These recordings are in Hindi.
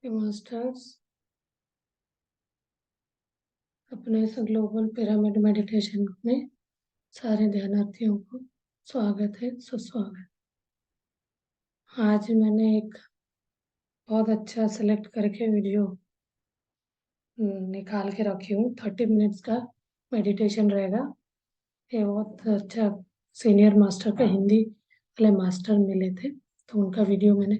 मास्टर्स, अपने इस ग्लोबल पिरामिड मेडिटेशन में सारे ध्यानार्थियों को स्वागत है, सुस्वागत। आज मैंने एक बहुत अच्छा सेलेक्ट करके वीडियो निकाल के रखी हूँ। 30 मिनट्स का मेडिटेशन रहेगा। ये बहुत अच्छा सीनियर मास्टर का हिंदी वाले मास्टर मिले थे, तो उनका वीडियो मैंने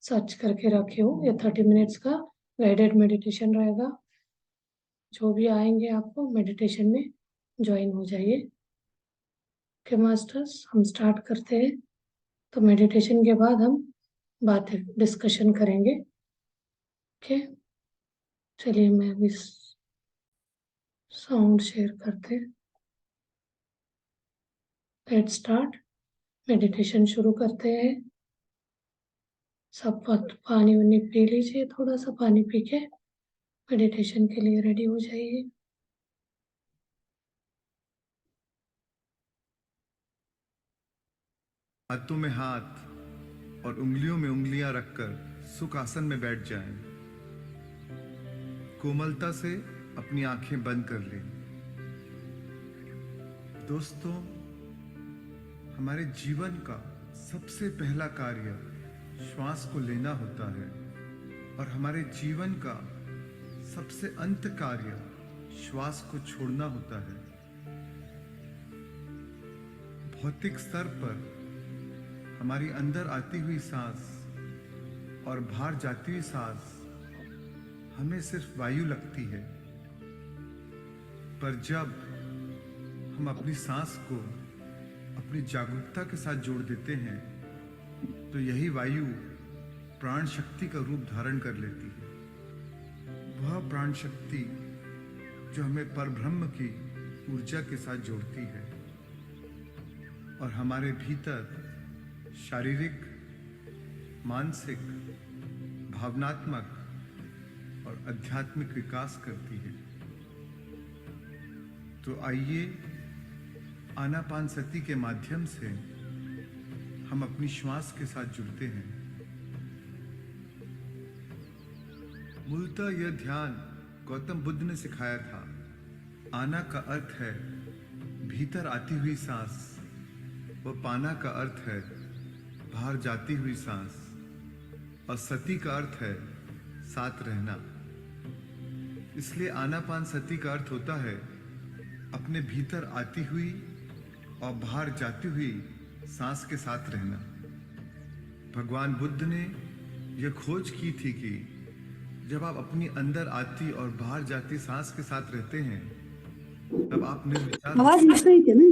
सर्च करके रखी हूँ। ये 30 मिनट्स का गाइडेड मेडिटेशन रहेगा। जो भी आएंगे आपको मेडिटेशन में ज्वाइन हो जाइए। ओके मास्टर्स, हम स्टार्ट करते हैं। तो मेडिटेशन के बाद हम बातें डिस्कशन करेंगे। ओके, चलिए मैं अभी साउंड शेयर करते हैं। लेट स्टार्ट, मेडिटेशन शुरू करते हैं। सब पानी वानी पी लीजिए, थोड़ा सा पानी पी के मेडिटेशन के लिए रेडी हो जाइए। हाथों में हाथ और उंगलियों में उंगलियां रखकर सुख आसन में बैठ जाएं। कोमलता से अपनी आंखें बंद कर लें। दोस्तों, हमारे जीवन का सबसे पहला कार्य श्वास को लेना होता है और हमारे जीवन का सबसे अंत कार्य श्वास को छोड़ना होता है। भौतिक स्तर पर हमारी अंदर आती हुई सांस और बाहर जाती हुई सांस हमें सिर्फ वायु लगती है, पर जब हम अपनी सांस को अपनी जागरूकता के साथ जोड़ देते हैं तो यही वायु प्राण शक्ति का रूप धारण कर लेती है। वह प्राण शक्ति जो हमें परब्रह्म की ऊर्जा के साथ जोड़ती है और हमारे भीतर शारीरिक, मानसिक, भावनात्मक और आध्यात्मिक विकास करती है। तो आइए आनापानसति के माध्यम से हम अपनी श्वास के साथ जुड़ते हैं। मूलतः यह ध्यान गौतम बुद्ध ने सिखाया था। आना का अर्थ है भीतर आती हुई सांस, व पाना का अर्थ है बाहर जाती हुई सांस, और सति का अर्थ है साथ रहना। इसलिए आनापानसति का अर्थ होता है अपने भीतर आती हुई और बाहर जाती हुई सांस के साथ रहना। भगवान बुद्ध ने यह खोज की थी कि जब आप अपनी अंदर आती और बाहर जाती सांस के साथ रहते हैं तब आप निर्विचार आवाज मिस रही थी ना,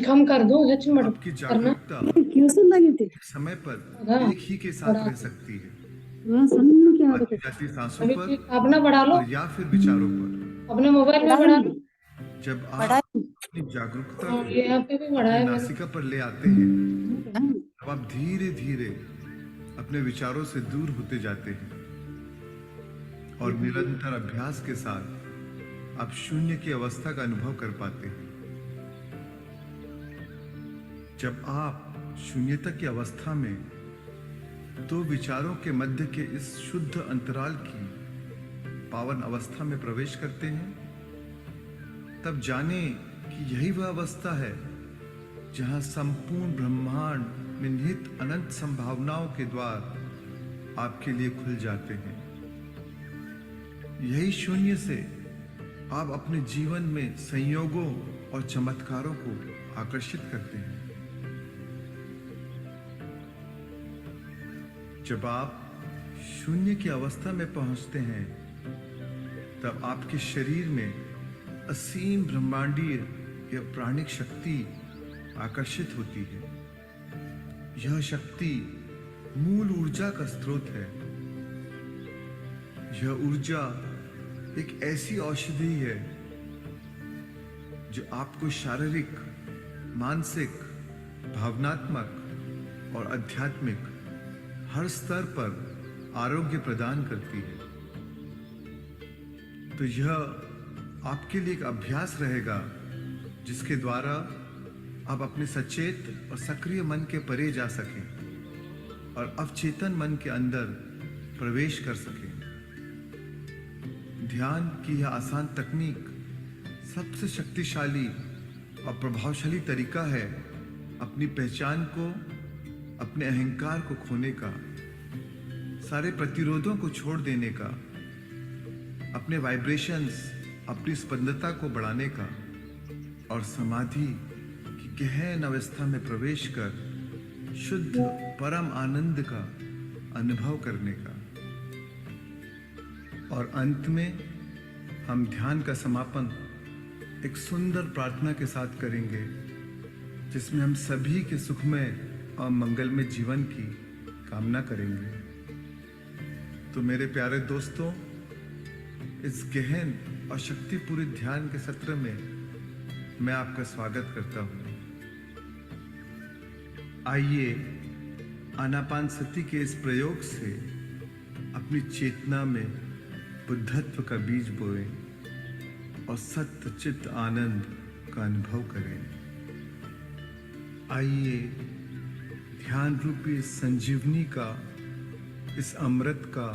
कम कर दो, आपकी जागरूकता क्यों सुन लगी थी? समय पर एक ही के साथ रह सकती है, हाँ, सुनने की आदत आती है। जाती सांसों पर अपना बढ़ा लो, और या फिर विचारों पर। अपने मोबाइल में बढ़ा लो। जब आप अपनी जागरूकता को ये यहाँ पे भी बढ़ा अपनी है नासिका पर ले आते हैं तब आप धीरे धीरे अपने विचारों से दूर होते जाते हैं और निरंतर अभ्यास के साथ आप शून्य की अवस्था का अनुभव कर पाते हैं। जब आप शून्यता की अवस्था में दो विचारों के मध्य के इस शुद्ध अंतराल की पावन अवस्था में प्रवेश करते हैं तब जाने कि यही वह अवस्था है जहां संपूर्ण ब्रह्मांड में निहित अनंत संभावनाओं के द्वार आपके लिए खुल जाते हैं। यही शून्य से आप अपने जीवन में संयोगों और चमत्कारों को आकर्षित करते हैं। जब आप शून्य की अवस्था में पहुंचते हैं तब आपके शरीर में असीम ब्रह्मांडीय या प्राणिक शक्ति आकर्षित होती है। यह शक्ति मूल ऊर्जा का स्रोत है। यह ऊर्जा एक ऐसी औषधि है जो आपको शारीरिक, मानसिक, भावनात्मक और आध्यात्मिक हर स्तर पर आरोग्य प्रदान करती है। तो यह आपके लिए एक अभ्यास रहेगा जिसके द्वारा आप अपने सचेत और सक्रिय मन के परे जा सकें और अवचेतन मन के अंदर प्रवेश कर सकें। ध्यान की यह आसान तकनीक सबसे शक्तिशाली और प्रभावशाली तरीका है अपनी पहचान को, अपने अहंकार को खोने का, सारे प्रतिरोधों को छोड़ देने का, अपने वाइब्रेशंस, अपनी स्पंदता को बढ़ाने का और समाधि की गहन अवस्था में प्रवेश कर शुद्ध परम आनंद का अनुभव करने का। और अंत में हम ध्यान का समापन एक सुंदर प्रार्थना के साथ करेंगे, जिसमें हम सभी के सुखमय और मंगलमय जीवन की कामना करेंगे। तो मेरे प्यारे दोस्तों, इस गहन और शक्तिपूरित ध्यान के सत्र में मैं आपका स्वागत करता हूँ। आइए आनापानसति के इस प्रयोग से अपनी चेतना में बुद्धत्व का बीज बोएं और सत्य चित्त आनंद का अनुभव करें। आइए ध्यान रूपी इस संजीवनी का, इस अमृत का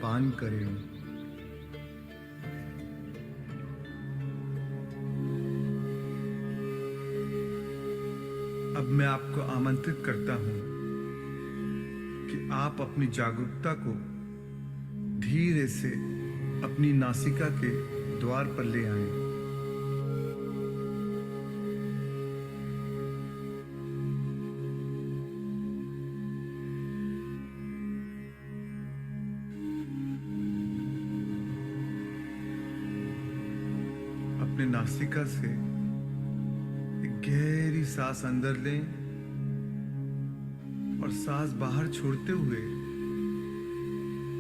पान करें। अब मैं आपको आमंत्रित करता हूं कि आप अपनी जागरूकता को धीरे से अपनी नासिका के द्वार पर ले आएं। अपने नासिका से एक गहरी सांस अंदर लें और सांस बाहर छोड़ते हुए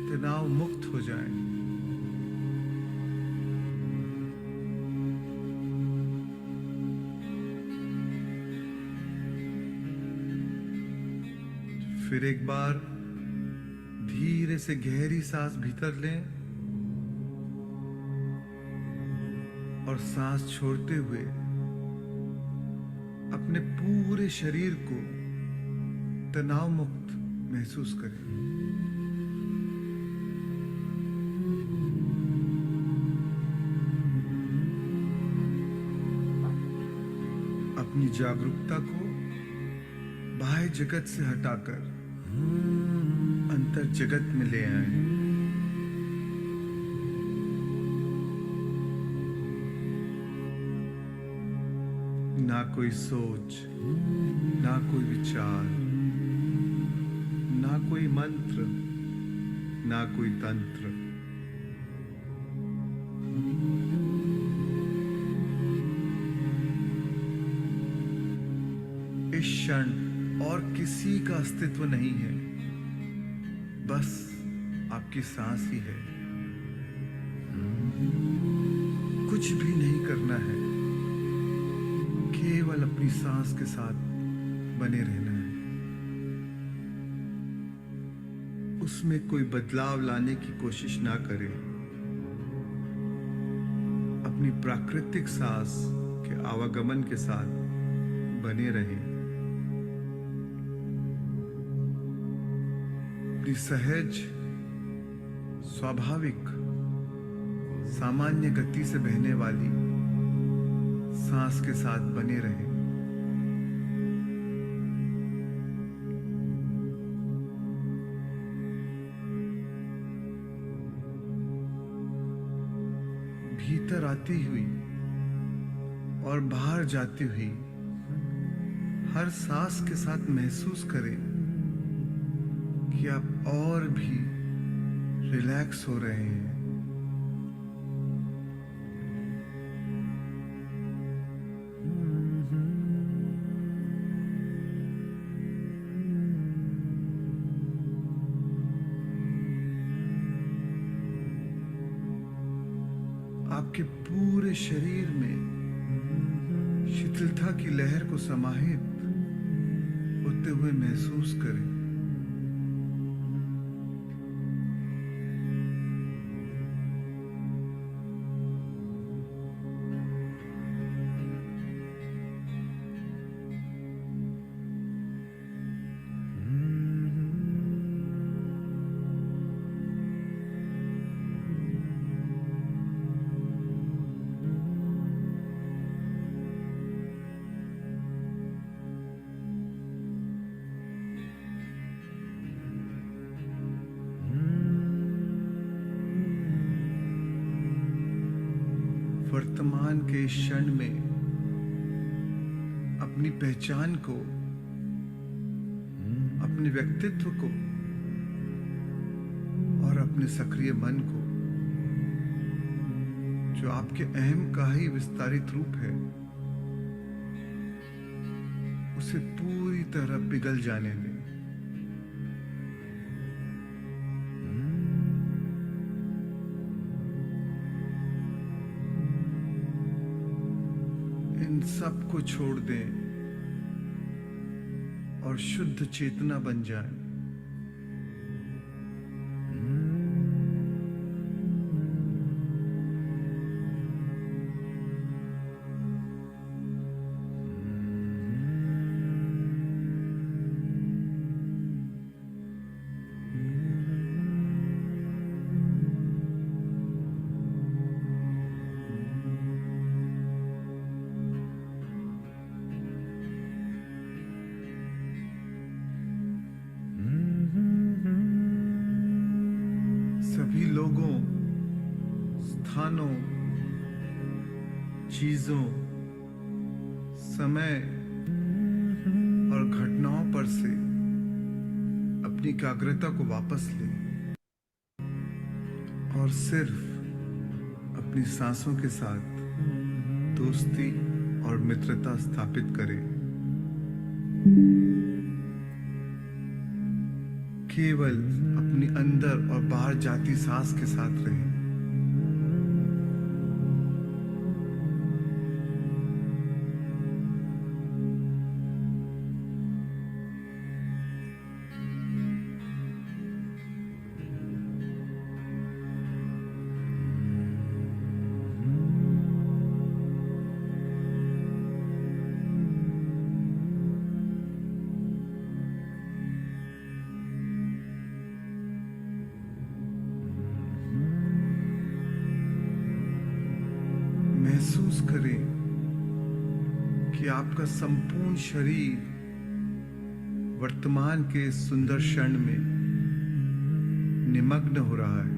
तनाव मुक्त हो जाएं। फिर एक बार धीरे से गहरी सांस भीतर लें और सांस छोड़ते हुए अपने पूरे शरीर को तनाव मुक्त महसूस करें। अपनी जागरूकता को बाह्य जगत से हटाकर अंतर जगत में ले आए। ना कोई सोच, ना कोई विचार, ना कोई मंत्र, ना कोई तंत्र। इस क्षण और किसी का अस्तित्व नहीं है, बस आपकी सांस ही है। कुछ भी नहीं करना है, केवल अपनी सांस के साथ बने रहना है। उसमें कोई बदलाव लाने की कोशिश ना करें। अपनी प्राकृतिक सांस के आवागमन के साथ बने रहें। अपनी सहज, स्वाभाविक, सामान्य गति से बहने वाली सांस के साथ बने रहें। भीतर आती हुई और बाहर जाती हुई हर सांस के साथ महसूस करें कि आप और भी रिलैक्स हो रहे हैं। आपके पूरे शरीर में शिथिलता की लहर को समाहित होते हुए महसूस करें। वर्तमान के इस क्षण में अपनी पहचान को, अपने व्यक्तित्व को और अपने सक्रिय मन को, जो आपके अहम का ही विस्तारित रूप है, उसे पूरी तरह पिघल जाने दें। इन सब को छोड़ दें और शुद्ध चेतना बन जाए। सभी लोगों, स्थानों, चीजों, समय और घटनाओं पर से अपनी एकाग्रता को वापस लें और सिर्फ अपनी सांसों के साथ दोस्ती और मित्रता स्थापित करें। केवल अपनी अंदर और बाहर जाती सांस के साथ रहें। महसूस करें कि आपका संपूर्ण शरीर वर्तमान के इस सुंदर क्षण में निमग्न हो रहा है।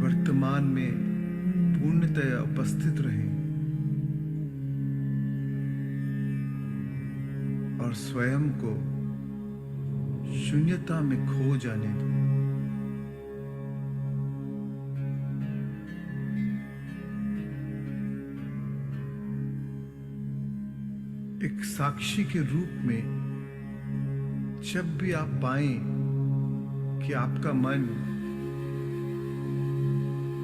वर्तमान में पूर्णतया उपस्थित रहें और स्वयं को शून्यता में खो जाने दो। एक साक्षी के रूप में जब भी आप पाएं कि आपका मन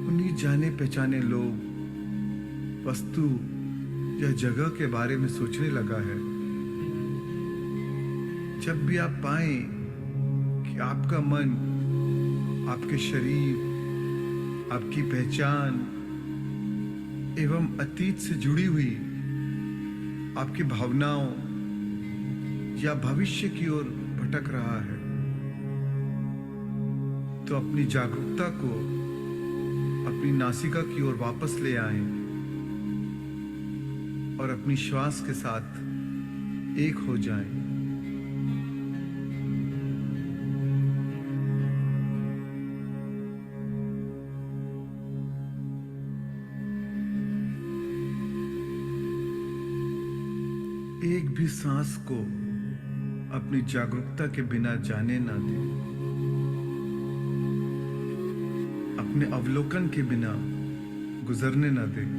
उन्हीं जाने पहचाने लोग, वस्तु या जगह के बारे में सोचने लगा है, जब भी आप पाएं कि आपका मन आपके शरीर, आपकी पहचान एवं अतीत से जुड़ी हुई आपकी भावनाओं या भविष्य की ओर भटक रहा है, तो अपनी जागरूकता को अपनी नासिका की ओर वापस ले आएं और अपनी श्वास के साथ एक हो जाएं। एक भी सांस को अपनी जागरूकता के बिना जाने ना दें, अपने अवलोकन के बिना गुजरने ना दें।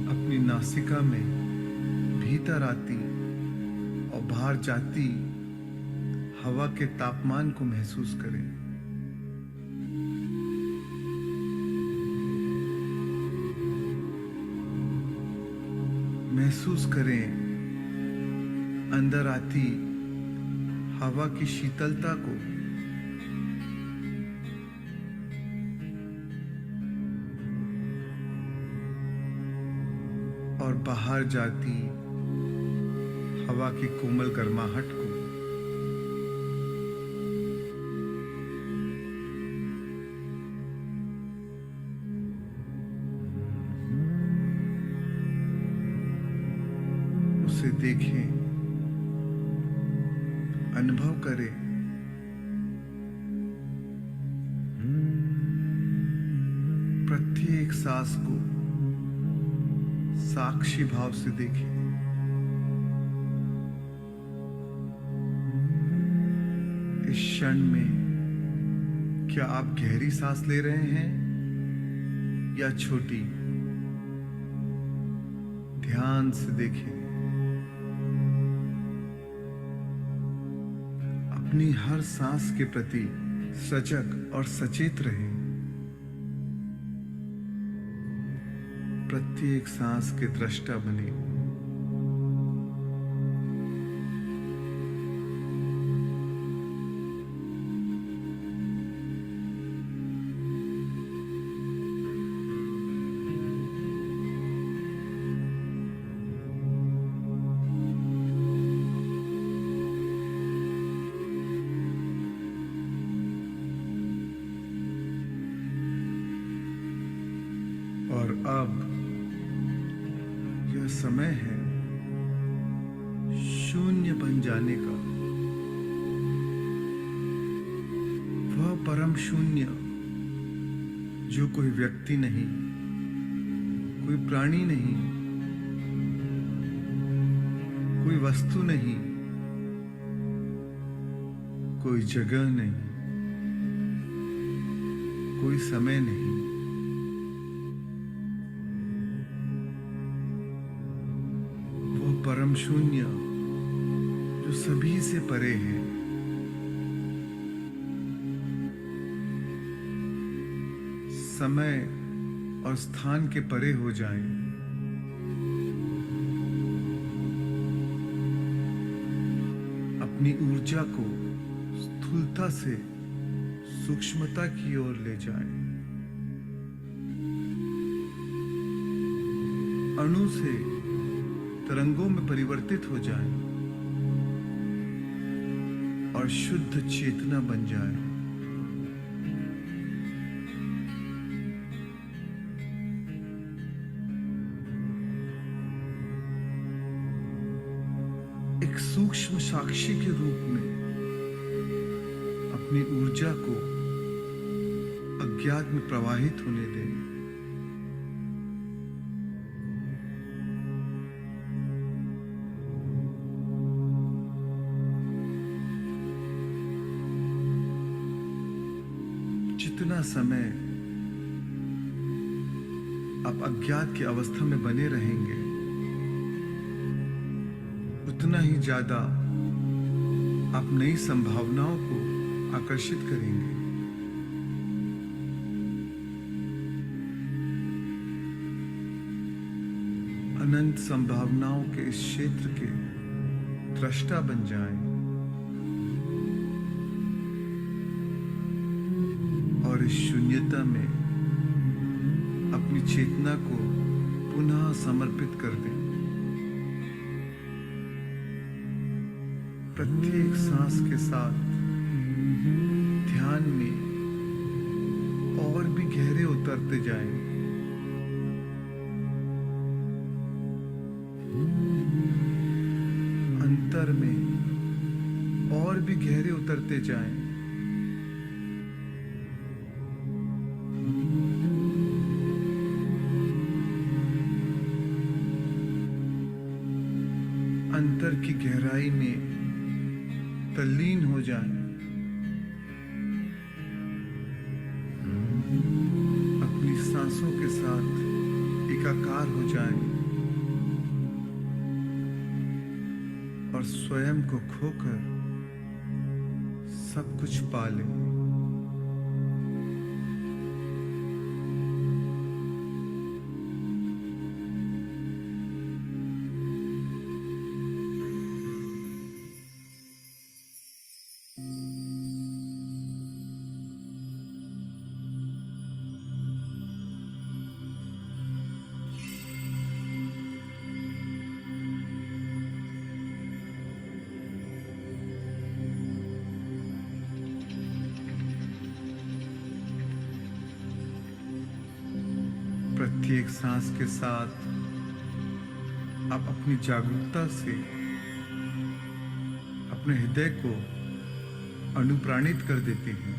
अपनी नासिका में भीतर आती और बाहर जाती हवा के तापमान को महसूस करें। महसूस करें अंदर आती हवा की शीतलता को, और बाहर जाती हवा की कोमल गर्माहट को। उसे देखें, अनुभव करें। प्रत्येक सांस को साक्षी भाव से देखें। इस क्षण में क्या आप गहरी सांस ले रहे हैं या छोटी? ध्यान से देखें। अपनी हर सांस के प्रति सजग और सचेत रहें। प्रत्येक सांस के दृष्टा बने। और अब यह समय है शून्य बन जाने का। वह परम शून्य जो कोई व्यक्ति नहीं, कोई प्राणी नहीं, कोई वस्तु नहीं, कोई जगह नहीं, कोई समय नहीं। परम शून्य जो सभी से परे है। समय और स्थान के परे हो जाएं। अपनी ऊर्जा को स्थूलता से सूक्ष्मता की ओर ले जाएं। अणु से तरंगों में परिवर्तित हो जाएं और शुद्ध चेतना बन जाए। एक सूक्ष्म साक्षी के रूप में अपनी ऊर्जा को अज्ञात में प्रवाहित होने दें। जितना समय आप अज्ञात की अवस्था में बने रहेंगे, उतना ही ज्यादा आप नई संभावनाओं को आकर्षित करेंगे। अनंत संभावनाओं के इस क्षेत्र के दृष्टा बन जाएं और इस शून्यता में अपनी चेतना को पुनः समर्पित कर दें। प्रत्येक सांस के साथ ध्यान में और भी गहरे उतरते जाएं। अंतर में और भी गहरे उतरते जाएं। अंतर की गहराई में तल्लीन हो जाएं। अपनी सांसों के साथ एकाकार हो जाएं और स्वयं को खोकर सब कुछ पा लें। प्रत्येक सांस के साथ आप अपनी जागरूकता से अपने हृदय को अनुप्राणित कर देते हैं।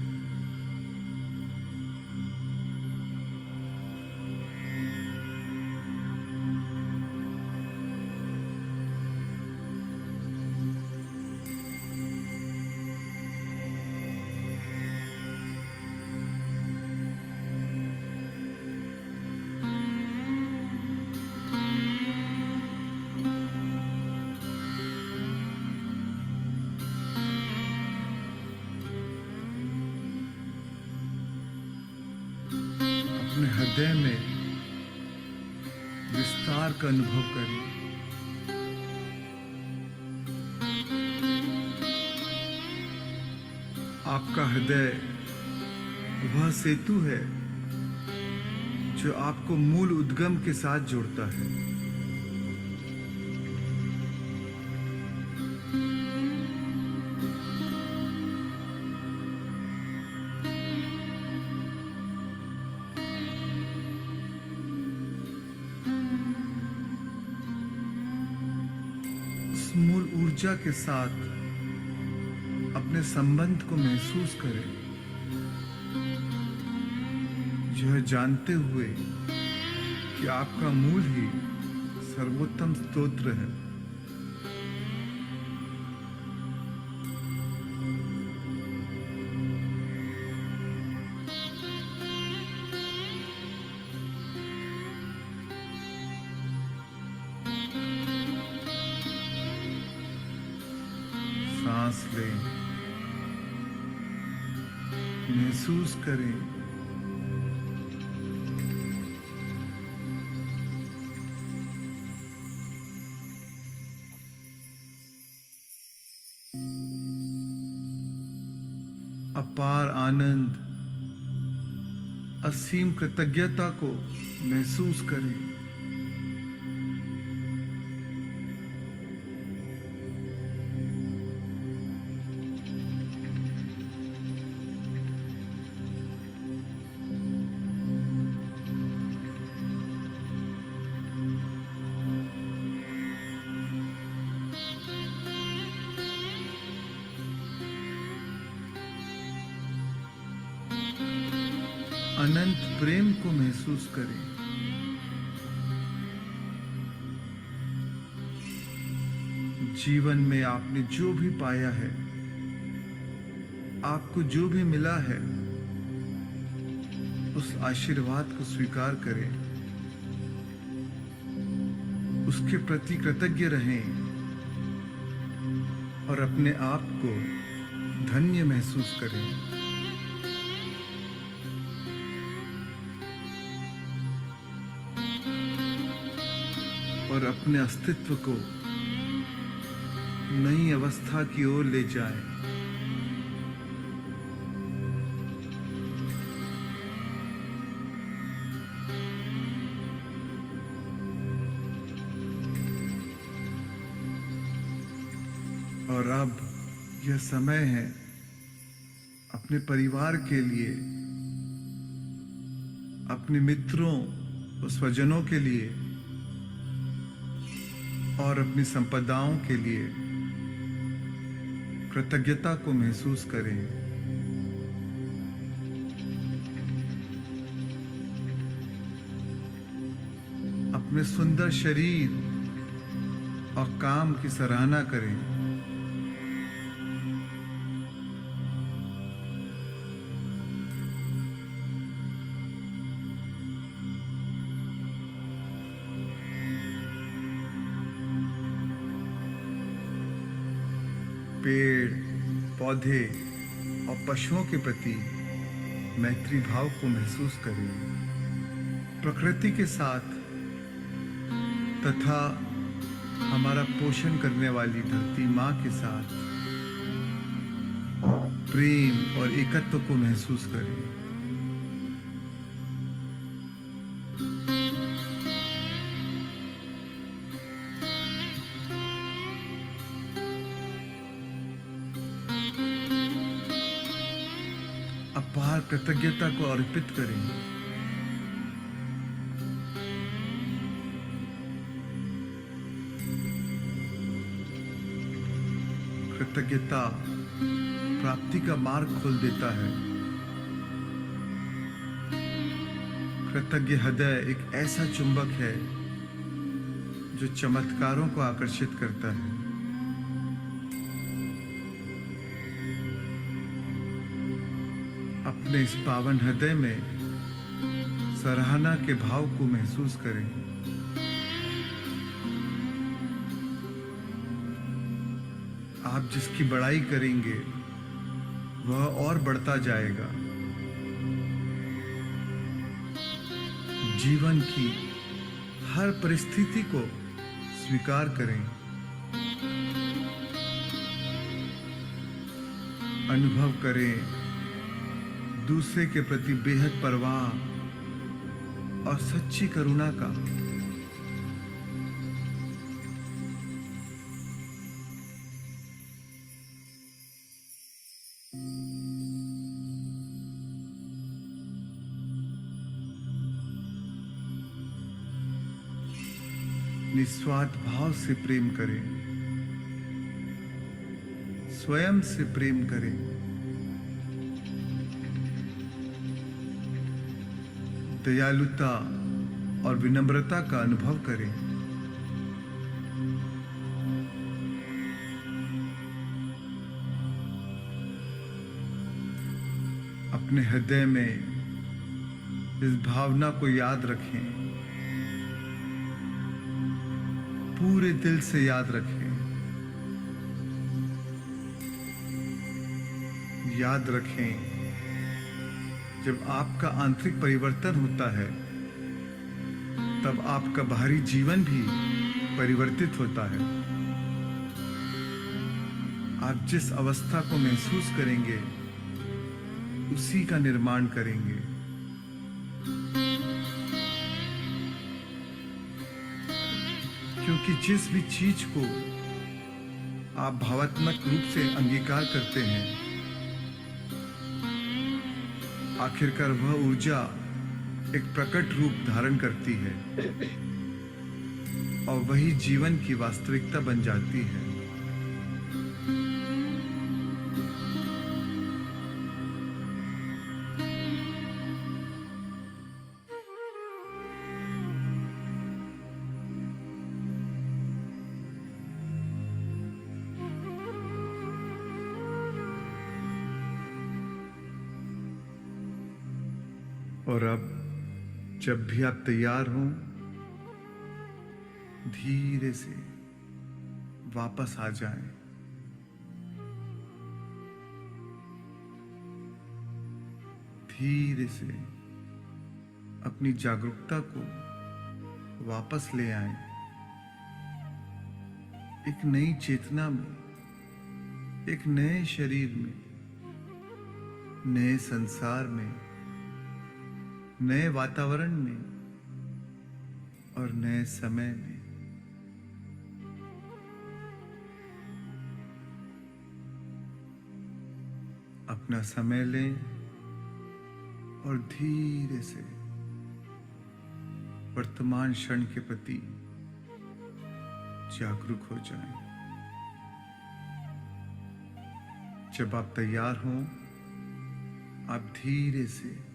अपने हृदय में विस्तार का अनुभव करें। आपका हृदय वह सेतु है जो आपको मूल उद्गम के साथ जोड़ता है। उस मूल ऊर्जा के साथ अपने संबंध को महसूस करें, यह जानते हुए कि आपका मूल ही सर्वोत्तम स्तोत्र है। सांस लें, महसूस करें अपार आनंद, असीम कृतज्ञता को महसूस करें। अनंत प्रेम को महसूस करें। जीवन में आपने जो भी पाया है, आपको जो भी मिला है, उस आशीर्वाद को स्वीकार करें, उसके प्रति कृतज्ञ रहें और अपने आप को धन्य महसूस करें। और अपने अस्तित्व को नई अवस्था की ओर ले जाएं। और अब यह समय है अपने परिवार के लिए, अपने मित्रों और स्वजनों के लिए और अपनी संपदाओं के लिए कृतज्ञता को महसूस करें। अपने सुंदर शरीर और काम की सराहना करें। पेड़, पौधे और पशुओं के प्रति मैत्री भाव को महसूस करें। प्रकृति के साथ तथा हमारा पोषण करने वाली धरती माँ के साथ प्रेम और एकत्व को महसूस करें। अपार कृतज्ञता को अर्पित करें। कृतज्ञता प्राप्ति का मार्ग खोल देता है। कृतज्ञ हृदय एक ऐसा चुंबक है जो चमत्कारों को आकर्षित करता है। अपने इस पावन हृदय में सराहना के भाव को महसूस करें। आप जिसकी बड़ाई करेंगे वह और बढ़ता जाएगा। जीवन की हर परिस्थिति को स्वीकार करें। अनुभव करें दूसरे के प्रति बेहद परवाह और सच्ची करुणा का। निस्वार्थ भाव से प्रेम करें। स्वयं से प्रेम करें। दयालुता और विनम्रता का अनुभव करें। अपने हृदय में इस भावना को याद रखें। पूरे दिल से याद रखें। याद रखें, जब आपका आंतरिक परिवर्तन होता है तब आपका बाहरी जीवन भी परिवर्तित होता है। आप जिस अवस्था को महसूस करेंगे उसी का निर्माण करेंगे। क्योंकि जिस भी चीज को आप भावात्मक रूप से अंगीकार करते हैं, आखिरकार वह ऊर्जा एक प्रकट रूप धारण करती है और वही जीवन की वास्तविकता बन जाती है। और अब जब भी आप तैयार हों, धीरे से वापस आ जाएं। धीरे से अपनी जागरूकता को वापस ले आएं। एक नई चेतना में, एक नए शरीर में, नए संसार में, नए वातावरण में और नए समय में। अपना समय लें और धीरे से वर्तमान क्षण के प्रति जागरूक हो जाएं। जब आप तैयार हों, आप धीरे से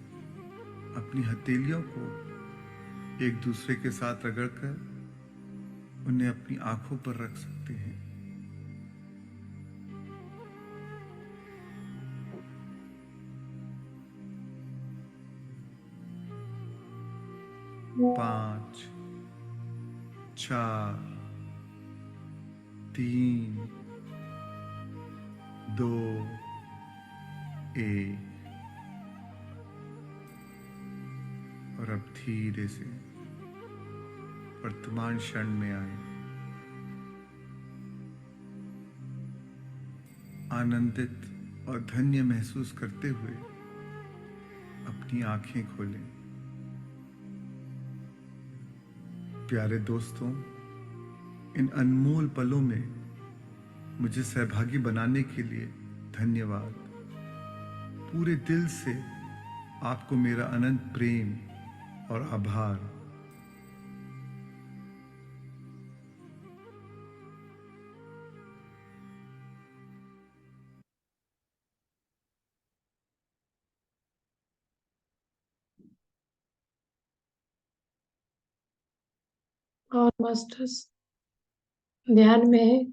अपनी हथेलियों को एक दूसरे के साथ रगड़कर उन्हें अपनी आंखों पर रख सकते हैं। पांच, 4, 3, 2, 1 और अब धीरे से वर्तमान क्षण में आए। आनंदित और धन्य महसूस करते हुए अपनी आंखें खोलें। प्यारे दोस्तों, इन अनमोल पलों में मुझे सहभागी बनाने के लिए धन्यवाद। पूरे दिल से आपको मेरा अनंत प्रेम और आभार। और मास्टर्स ध्यान में है।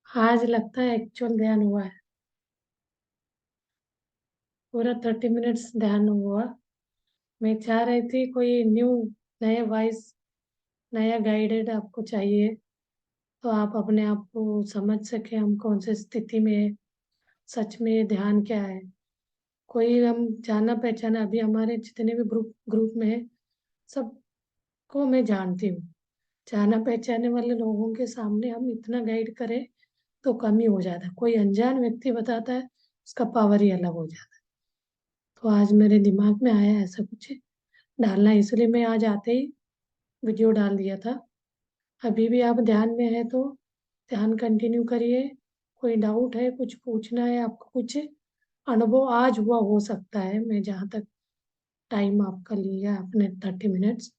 आज लगता है एक्चुअल ध्यान हुआ है, पूरा 30 मिनट्स ध्यान हुआ। मैं चाह रही थी कोई नया वॉइस, नया गाइडेड आपको चाहिए, तो आप अपने आप को समझ सके हम कौन सी स्थिति में है, सच में ये ध्यान क्या है। कोई हम जाना पहचाना, अभी हमारे जितने भी ग्रुप ग्रुप में है, सबको मैं जानती हूँ। जाना पहचाने वाले लोगों के सामने हम इतना गाइड करें तो कम ही हो जाता है। कोई अनजान व्यक्ति बताता है, उसका पावर ही अलग हो जाता है। तो आज मेरे दिमाग में आया ऐसा कुछ डालना, इसलिए मैं आज आते ही वीडियो डाल दिया था। अभी भी आप ध्यान में है तो ध्यान कंटिन्यू करिए। कोई डाउट है, कुछ पूछना है आपको, कुछ अनुभव आज हुआ हो सकता है, मैं जहाँ तक टाइम आपका लिया आपने 30 मिनट्स,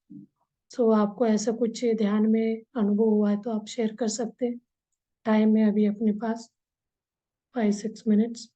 सो आपको ऐसा कुछ ध्यान में अनुभव हुआ है तो आप शेयर कर सकते हैं। टाइम है अभी अपने पास 5-6 मिनट्स।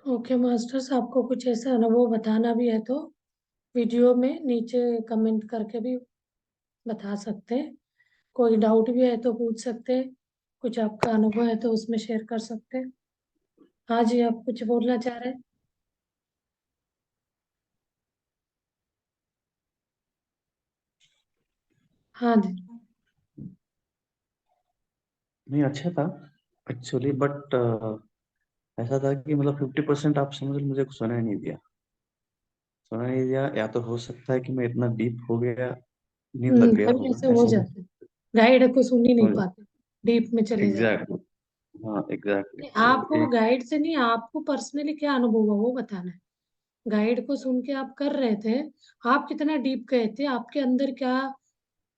ओके मास्टर्स, आपको कुछ ऐसा अनुभव बताना भी है तो वीडियो में नीचे कमेंट करके भी बता सकते हैं। कोई डाउट भी है तो पूछ सकते हैं, कुछ आपका अनुभव है तो उसमें शेयर कर सकते हैं। हाँ जी, आप कुछ बोलना चाह रहे हैं? हाँ जी। नहीं, अच्छा था एक्चुअली, बट ऐसा था कि मतलब 50% आप समझ लो, मुझे कुछ सुना ही नहीं दिया। सुना नहीं दिया, या तो हो सकता है कि मैं इतना डीप हो गया, नींद लग गया कभी होगा, ऐसे हो ऐसा जाता है, गाइड को सुन ही नहीं हो पाते, डीप में चले जाते। एग्जैक्टली। हाँ एग्जैक्टली, नहीं, तो आपको एक गाइड से नहीं, आपको पर्सनली क्या अनुभव हुआ वो बताना है। गाइड को सुन के आप कर रहे थे, आप कितना डीप गए थे, आपके अंदर क्या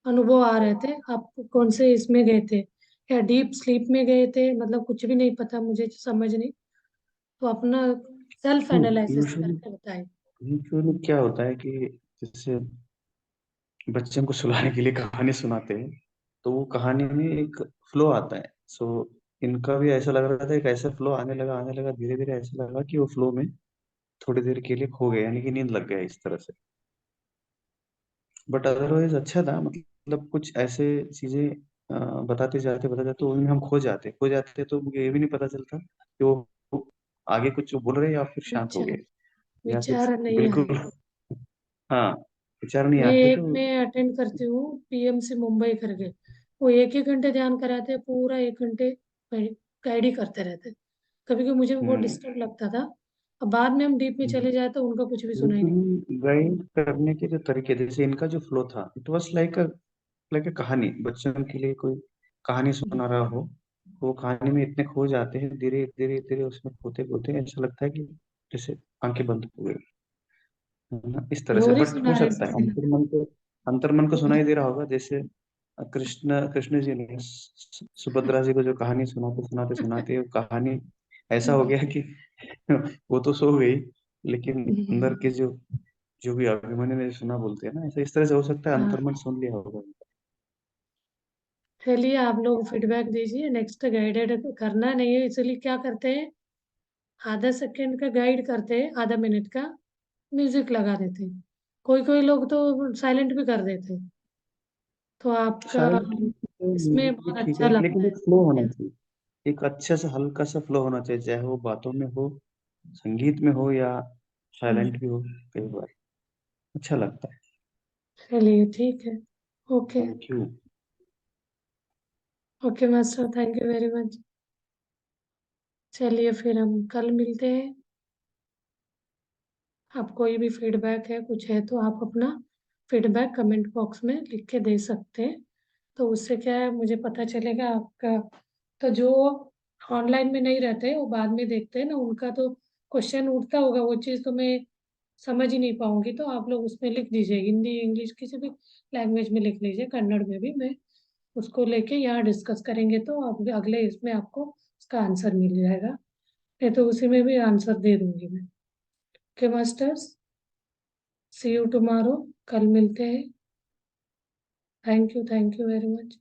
अनुभव आ रहे थे, आप कौन से इसमें गए थे, या डीप स्लीप में गए थे, मतलब कुछ भी नहीं पता, मुझे समझ नहीं। तो अपना सेल्फ एनालिसिस यूजुअली करके बताए। यूजुअली क्या होता है कि जैसे बच्चे को सुलाने के लिए कहानी सुनाते हैं, तो वो कहानी में एक फ्लो आता है। सो इनका भी ऐसा लग रहा था, एक ऐसा फ्लो आने लगा धीरे धीरे, ऐसा लगा कि वो फ्लो में थोड़ी देर के लिए खो गए, यानी कि नींद लग गया इस तरह से। बट अदरवाइज अच्छा था, मतलब कुछ ऐसे चीजें बताते जाते तो उनमें हम खो जाते तो मुझे ये भी नहीं पता चलता कि वो आगे कुछ बोल रहे हैं या फिर शांत हो विचार गए, या फिर विचार नहीं आए। बिल्कुल हाँ, विचार नहीं मैं आते एक तो। में अटेंड करती हूँ, पीएमसी मुंबई करके, वो एक ही घंटे ध्यान कराते हैं, पूरा 1 घंटे गाइड ही करते रहते। कभी कभी मुझे भी बहुत हम्म डिस्टर्ब लगता था। अब बाद में हम डीप में चले जाए तो उनका कुछ भी सुनाई नहीं। गाइड करने के जो तरीके, जैसे इनका जो फ्लो था, इट वाज लाइक अ कहानी, बच्चों के लिए कोई कहानी सुना रहा हो, वो कहानी में इतने खो जाते हैं, धीरे धीरे धीरे उसमें खोते खोते ऐसा लगता है कि जैसे आंखें बंद हो गई, है ना, इस तरह से। लोरी बट सुना हो रहे सकता है थे। अंतर्मन को सुनाई दे रहा होगा, जैसे कृष्ण जी ने सुभद्रा जी को जो कहानी सुनाते सुनाते वो कहानी ऐसा हो गया कि वो तो सो गई, लेकिन अंदर के जो जो भी अभिमन्यु ने सुना बोलते हैं ना, ऐसा इस तरह से हो सकता है हाँ, अंतर्मन सुन लिया होगा। चलिए आप लोग फीडबैक दीजिए, नेक्स्ट गाइडेड करना नहीं है, इसलिए क्या करते हैं, आधा सेकंड का गाइड करते हैं, आधा मिनट का म्यूजिक लगा देते हैं। कोई कोई लोग तो साइलेंट भी कर देते हैं। तो आपका साइलेंट इसमें म्यूजिक भी बहुत ठीक अच्छा है, लगता लेकिन है। एक फ्लो होना चाहिए, एक अच्छा सा हल्का सा फ्लो होना चाहिए, चाहे वो बातों में हो, संगीत में हो, या हम्म, साइलेंट भी हो, कई बार अच्छा लगता है। चलिए ठीक है। Okay. Thank you. Okay master, thank you very much. चलिए फिर हम कल मिलते हैं। आप कोई भी फीडबैक है, कुछ है तो आप अपना फीडबैक कमेंट बॉक्स में लिख के दे सकते हैं। तो उससे क्या है, मुझे पता चलेगा आपका। तो जो ऑनलाइन में नहीं रहते वो बाद में देखते हैं ना, उनका तो क्वेश्चन उठता होगा वो चीज़ तो मैं समझ ही नहीं पाऊंगी, तो आप लोग उसमें लिख दीजिए, हिंदी इंग्लिश किसी भी लैंग्वेज में लिख लीजिए, कन्नड़ में भी। मैं उसको लेके यहाँ डिस्कस करेंगे तो अब अगले इसमें आपको उसका आंसर मिल जाएगा, नहीं तो उसी में भी आंसर दे दूंगी मैं। Okay masters, see you tomorrow, कल मिलते हैं। Thank you very much.